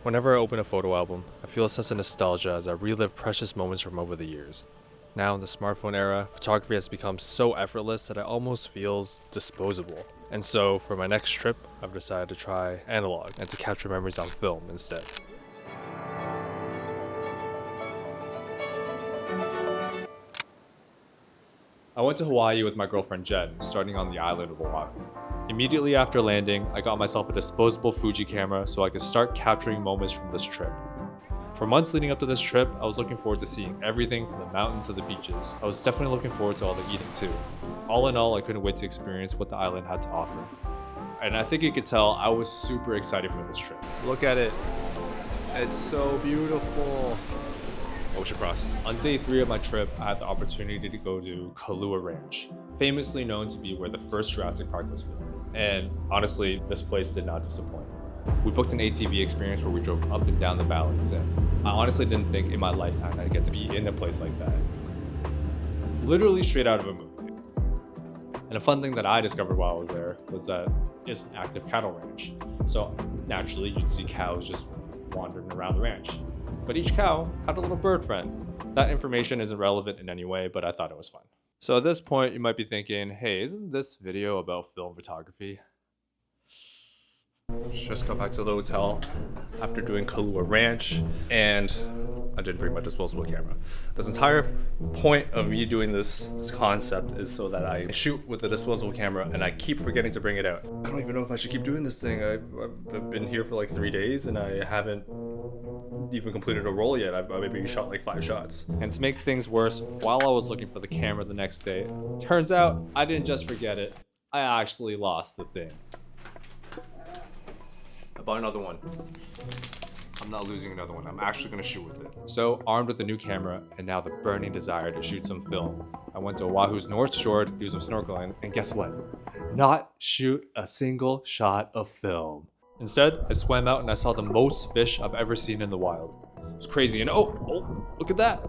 Whenever I open a photo album, I feel a sense of nostalgia as I relive precious moments from over the years. Now in the smartphone era, photography has become so effortless that it almost feels disposable. And so, for my next trip, I've decided to try analog and to capture memories on film instead. I went to Hawaii with my girlfriend Jen, starting on the island of Oahu. Immediately after landing, I got myself a disposable Fuji camera so I could start capturing moments from this trip. For months leading up to this trip, I was looking forward to seeing everything from the mountains to the beaches. I was definitely looking forward to all the eating too. All in all, I couldn't wait to experience what the island had to offer. And I think you could tell I was super excited for this trip. Look at it. It's so beautiful. Ocean crossed. On day 3 of my trip, I had the opportunity to go to Kailua Ranch, famously known to be where the first Jurassic Park was filmed. And honestly, this place did not disappoint. We booked an ATV experience where we drove up and down the valleys, and I honestly didn't think in my lifetime I'd get to be in a place like that. Literally straight out of a movie. And a fun thing that I discovered while I was there was that it's an active cattle ranch. So naturally, you'd see cows just wandering around the ranch. But each cow had a little bird friend. That information isn't relevant in any way, but I thought it was fun. So at this point, you might be thinking, hey, isn't this video about film photography? Just got back to the hotel after doing Kailua Ranch, and I didn't bring my disposable camera. This entire point of me doing this concept is so that I shoot with the disposable camera, and I keep forgetting to bring it out. I don't even know if I should keep doing this thing. I've been here for like 3 days, and I haven't even completed a roll yet. I've maybe shot like 5 shots. And to make things worse, while I was looking for the camera the next day, turns out I didn't just forget it, I actually lost the thing. I bought another one. I'm not losing another one. I'm actually gonna shoot with it. So, armed with a new camera and now the burning desire to shoot some film, I went to Oahu's North Shore to do some snorkeling, and guess what? Not shoot a single shot of film. Instead, I swam out and I saw the most fish I've ever seen in the wild. It was crazy, and oh, look at that.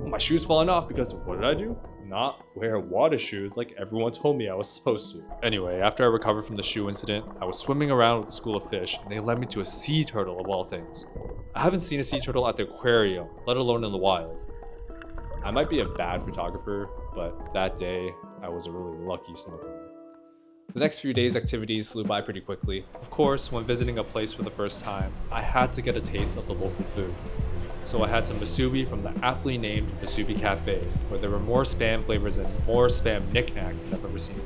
My shoes falling off because what did I do? Not wear water shoes like everyone told me I was supposed to. Anyway, after I recovered from the shoe incident, I was swimming around with a school of fish, and they led me to a sea turtle of all things. I haven't seen a sea turtle at the aquarium, let alone in the wild. I might be a bad photographer, but that day, I was a really lucky snorkeler. The next few days' activities flew by pretty quickly. Of course, when visiting a place for the first time, I had to get a taste of the local food. So I had some musubi from the aptly named Musubi Cafe, where there were more Spam flavors and more Spam knickknacks than I've ever seen.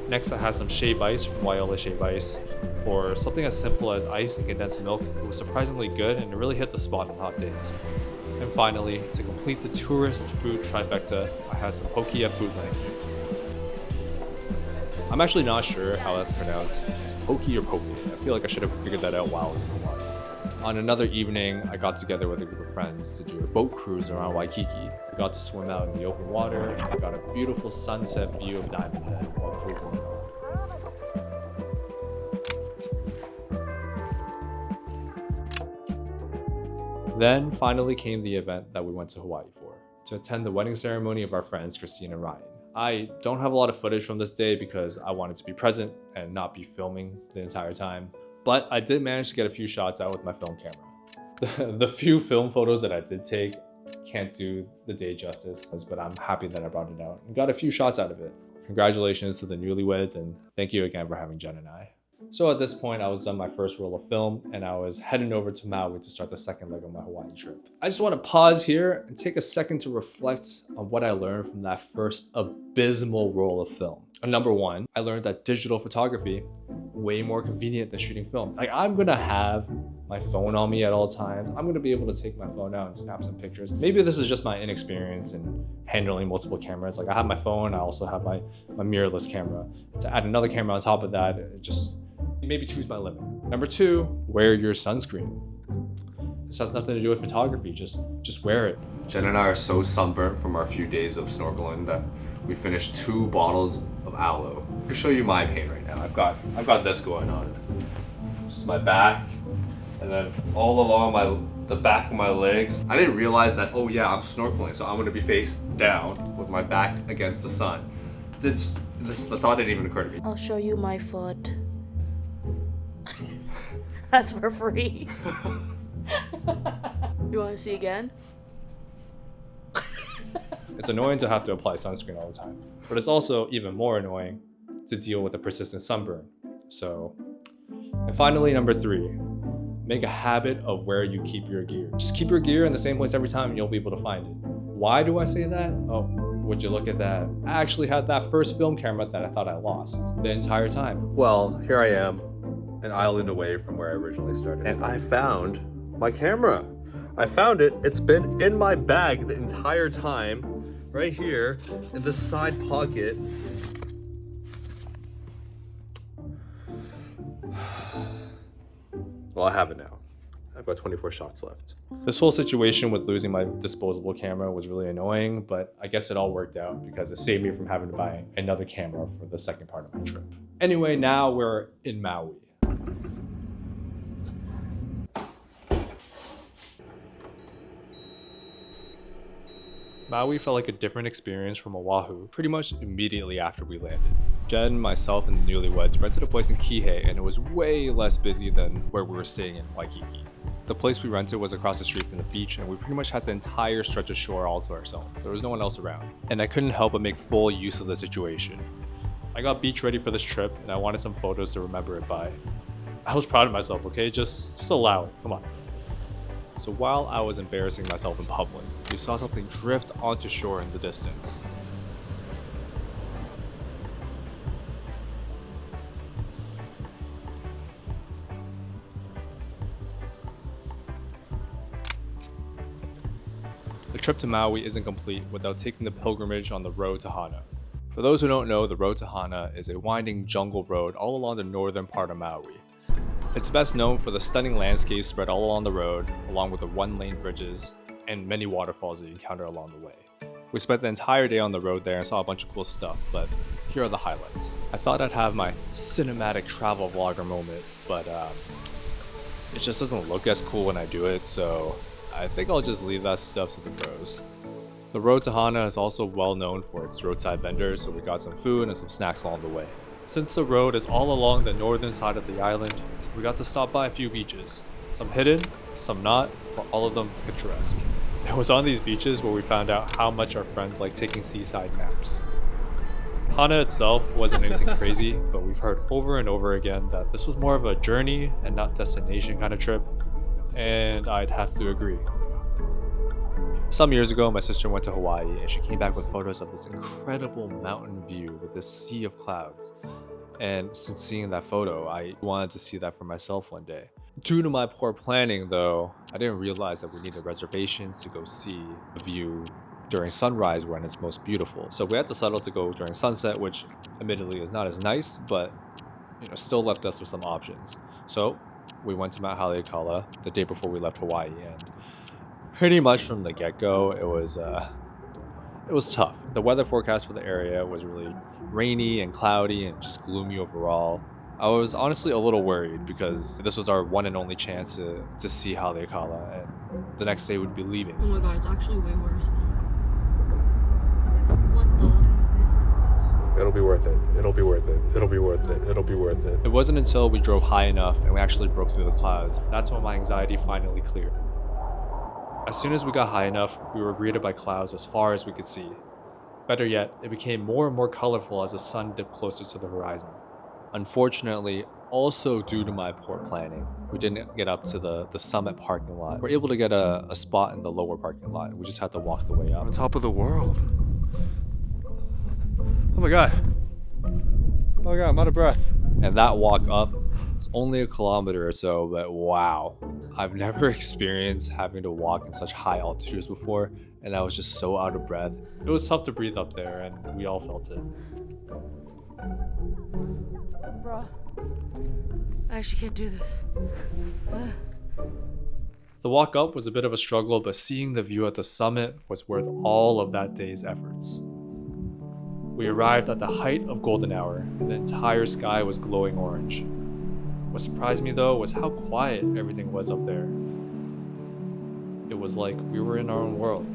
Next, I had some shave ice from Waiole Shave Ice. For something as simple as ice and condensed milk, it was surprisingly good and it really hit the spot on hot days. And finally, to complete the tourist food trifecta, I had some poke at Food Lane. I'm actually not sure how that's pronounced. Is it poke or poke? I feel like I should have figured that out while I was in Hawaii. On another evening, I got together with a group of friends to do a boat cruise around Waikiki. We got to swim out in the open water, and I got a beautiful sunset view of Diamond Head while cruising along. Then finally came the event that we went to Hawaii for, to attend the wedding ceremony of our friends Christine and Ryan. I don't have a lot of footage from this day because I wanted to be present and not be filming the entire time. But I did manage to get a few shots out with my film camera. The few film photos that I did take can't do the day justice, but I'm happy that I brought it out and got a few shots out of it. Congratulations to the newlyweds, and thank you again for having Jen and I. So at this point, I was done my first roll of film, and I was heading over to Maui to start the second leg of my Hawaii trip. I just want to pause here and take a second to reflect on what I learned from that first abysmal roll of film. Number 1, I learned that digital photography way more convenient than shooting film. Like, I'm gonna have my phone on me at all times. I'm gonna be able to take my phone out and snap some pictures. Maybe this is just my inexperience in handling multiple cameras. Like, I have my phone, I also have my mirrorless camera. To add another camera on top of that, maybe choose my limit. Number 2, wear your sunscreen. This has nothing to do with photography, just wear it. Jen and I are so sunburnt from our few days of snorkeling that we finished 2 bottles of aloe. I can show you my pain right now. I've got this going on. Just my back, and then all along the back of my legs. I didn't realize that, oh yeah, I'm snorkeling, so I'm gonna be face down with my back against the sun. The thought didn't even occur to me. I'll show you my foot. That's for free. You want to see again? It's annoying to have to apply sunscreen all the time, but it's also even more annoying to deal with a persistent sunburn. So, and finally, number 3, make a habit of where you keep your gear. Just keep your gear in the same place every time and you'll be able to find it. Why do I say that? Oh, would you look at that? I actually had that first film camera that I thought I lost the entire time. Well, here I am, an island away from where I originally started. And I found my camera. I found it. It's been in my bag the entire time, right here in this side pocket. Well, I have it now. I've got 24 shots left. This whole situation with losing my disposable camera was really annoying, but I guess it all worked out because it saved me from having to buy another camera for the second part of my trip. Anyway, now we're in Maui. Maui felt like a different experience from Oahu pretty much immediately after we landed. Jen, myself, and the newlyweds rented a place in Kihei, and it was way less busy than where we were staying in Waikiki. The place we rented was across the street from the beach, and we pretty much had the entire stretch of shore all to ourselves. There was no one else around, and I couldn't help but make full use of the situation. I got beach ready for this trip, and I wanted some photos to remember it by. I was proud of myself, okay? Just allow it, come on. So while I was embarrassing myself in public, we saw something drift onto shore in the distance. The trip to Maui isn't complete without taking the pilgrimage on the road to Hana. For those who don't know, the road to Hana is a winding jungle road all along the northern part of Maui. It's best known for the stunning landscapes spread all along the road, along with the one-lane bridges and many waterfalls that you encounter along the way. We spent the entire day on the road there and saw a bunch of cool stuff, but here are the highlights. I thought I'd have my cinematic travel vlogger moment, but it just doesn't look as cool when I do it, so I think I'll just leave that stuff to the pros. The road to Hana is also well known for its roadside vendors, so we got some food and some snacks along the way. Since the road is all along the northern side of the island, we got to stop by a few beaches. Some hidden, some not, but all of them picturesque. It was on these beaches where we found out how much our friends like taking seaside naps. Hana itself wasn't anything crazy, but we've heard over and over again that this was more of a journey and not destination kind of trip, and I'd have to agree. Some years ago, my sister went to Hawaii and she came back with photos of this incredible mountain view with this sea of clouds. And since seeing that photo, I wanted to see that for myself one day. Due to my poor planning though, I didn't realize that we needed reservations to go see the view during sunrise when it's most beautiful. So we had to settle to go during sunset, which admittedly is not as nice, but still left us with some options. So we went to Mount Haleakala the day before we left Hawaii, and pretty much from the get-go, it was tough. The weather forecast for the area was really rainy and cloudy and just gloomy overall. I was honestly a little worried because this was our one and only chance to see Haleakala, and the next day we'd be leaving. Oh my god, it's actually way worse now. What the? It'll be worth it. It'll be worth it. It'll be worth it. It'll be worth it. It wasn't until we drove high enough and we actually broke through the clouds, that's when my anxiety finally cleared. As soon as we got high enough, we were greeted by clouds as far as we could see. Better yet, it became more and more colorful as the sun dipped closer to the horizon. Unfortunately, also due to my poor planning, we didn't get up to the summit parking lot. We were able to get a spot in the lower parking lot. We just had to walk the way up. On top of the world. Oh my god. Oh my god, I'm out of breath. And that walk up is only a kilometer or so, but wow. I've never experienced having to walk in such high altitudes before, and I was just so out of breath. It was tough to breathe up there, and we all felt it. Bruh. I actually can't do this. The walk up was a bit of a struggle, but seeing the view at the summit was worth all of that day's efforts. We arrived at the height of golden hour, and the entire sky was glowing orange. What surprised me though was how quiet everything was up there. It was like we were in our own world.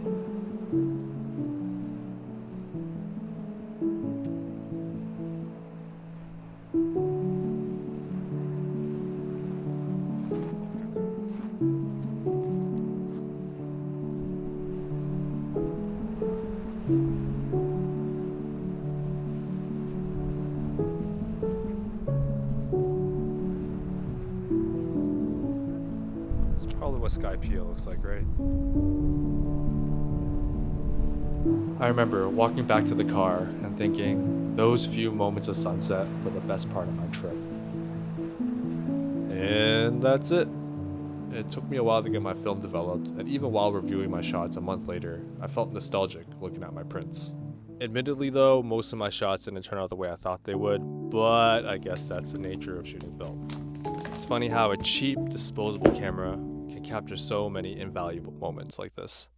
It's probably what Skypea looks like, right? I remember walking back to the car and thinking those few moments of sunset were the best part of my trip. And that's it. It took me a while to get my film developed, and even while reviewing my shots a month later, I felt nostalgic looking at my prints. Admittedly though, most of my shots didn't turn out the way I thought they would, but I guess that's the nature of shooting film. It's funny how a cheap, disposable camera can capture so many invaluable moments like this.